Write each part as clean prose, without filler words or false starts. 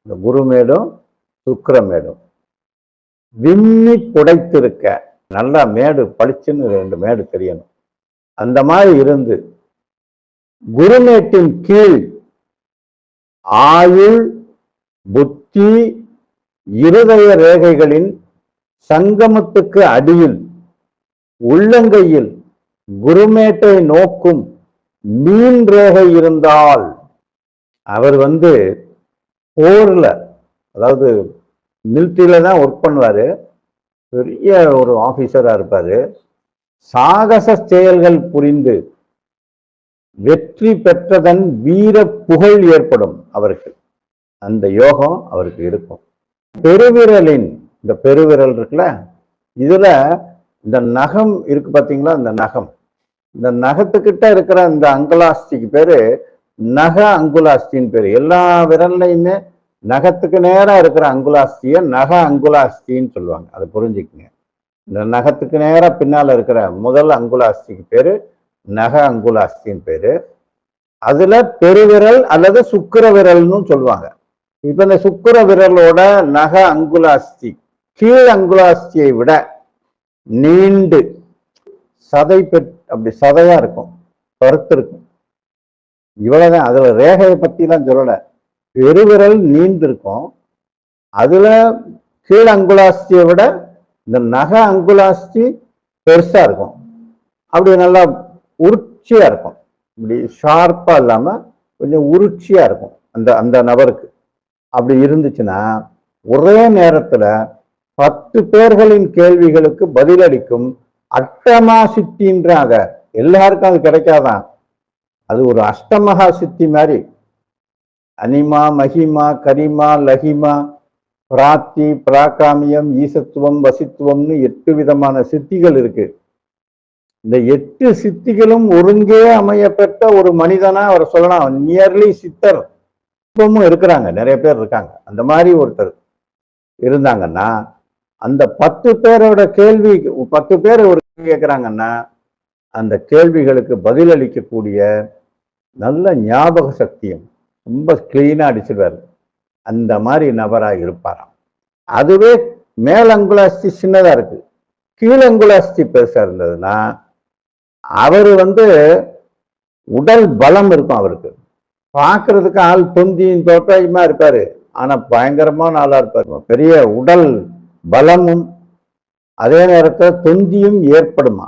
இந்த குருமேடும் சுக்கிரமேடும் விம்மி புடைத்திருக்க, நல்லா மேடு பளிச்சுன்னு 2 மேடு தெரியணும். அந்த மாதிரி இருந்து குருமேட்டின் கீழ் ஆயுள், புத்தி, இருதய ரேகைகளின் சங்கமத்துக்கு அடியில் உள்ளங்கையில் குருமேட்டை நோக்கும் மீன் ரேகை இருந்தால் அவர் போர்ல, அதாவது மிலிட்டரியில தான் ஒர்க் பண்ணுவாரு, பெரிய ஒரு ஆபீசரா இருப்பாரு. சாகச செயல்கள் புரிந்து வெற்றி பெற்றதன் வீர புகழ் ஏற்படும் அவருக்கு. அந்த யோகம் அவருக்கு இருக்கும். பெருவிரலின் இந்த பெருவிரல் இருக்குல்ல, இதுல இந்த நகம் இருக்கு பாத்தீங்களா, இந்த நகம், இந்த நகத்துக்கிட்ட இருக்கிற இந்த அங்குலாஸ்திக்கு பேரு நக அங்குலாஸ்தின்னு பேரு. எல்லா விரல்லையுமே நகத்துக்கு நேரா இருக்கிற அங்குலாஸ்திய நக அங்குலாஸ்தின்னு சொல்லுவாங்க. அதை புரிஞ்சுக்குங்க. இந்த நகத்துக்கு நேரா பின்னால இருக்கிற முதல் அங்குலாஸ்திக்கு பேரு நக அங்குலாஸ்தின்னு பேரு. அதுல பெருவிரல் அல்லது சுக்கிர விரல்னு சொல்லுவாங்க. இப்ப இந்த சுக்கிர விரலோட நக அங்குலாஸ்தி கீழ் அங்குலாஸ்தியை விட நீண்டு சதை அப்படி சதையா இருக்கும், கருத்து இருக்கும். இவ்வளவுதான். அதுல ரேகையை பத்தி எல்லாம் சொல்லல. பெருவிரல் நீண்டு இருக்கும். அதுல கீழ் அங்குலாஸ்தியை விட இந்த நக அங்குலாஸ்தி பெருசா இருக்கும். அப்படி நல்லா உருட்சியா இருக்கும். இப்படி ஷார்ப்பா இல்லாம கொஞ்சம் உருட்சியா இருக்கும் அந்த அந்த நபருக்கு. அப்படி இருந்துச்சுன்னா ஒரே நேரத்துல 10 பேர்களின் கேள்விகளுக்கு பதிலளிக்கும் அஷ்டமா சித்தின்றாங்க. எல்லாருக்கும் அது கிடைக்காதான். அது ஒரு அஷ்டமகா சித்தி மாதிரி. அனிமா, மகிமா, கரிமா, லஹிமா, பிராப்தி, பிராகாமியம், ஈசத்துவம், வசித்துவம்னு 8 விதமான சித்திகள் இருக்கு. இந்த 8 சித்திகளும் ஒருங்கே அமையப்பட்ட ஒரு மனிதனா அவர் சொல்லலாம். நியர்லி சித்தர் இருக்கிறாங்க, நிறைய பேர் இருக்காங்க. அந்த மாதிரி ஒருத்தர் இருந்தாங்கன்னா அந்த 10 பேரோட கேள்வி, 10 பேர் ஒரு கேட்கிறாங்கன்னா அந்த கேள்விகளுக்கு பதிலளிக்கக்கூடிய நல்ல ஞாபக சக்தியும் ரொம்ப கிளீனா அடிச்சிருவாரு. அந்த மாதிரி நபராக இருப்பாராம். அதுவே மேலங்குலாஸ்தி சின்னதா இருக்கு, கீழங்குலாஸ்தி பெருசா இருந்ததுன்னா அவரு உடல் பலம் இருக்கும். அவருக்கு பார்க்கறதுக்கு ஆள் தொந்தியும் தோற்றமா இருப்பாரு, ஆனா பயங்கரமான ஆளா இருப்பாரு. பெரிய உடல் பலமும் அதே நேரத்தில் தொந்தியும் ஏற்படுமா.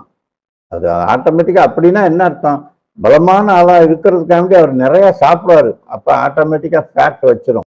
அது ஆட்டோமேட்டிக்கா. அப்படின்னா என்ன அர்த்தம்? பலமான ஆளா இருக்கிறதுக்காண்டி அவர் நிறைய சாப்பிடுவாரு. அப்ப ஆட்டோமேட்டிக்கா ஃபேட் வச்சிரும்.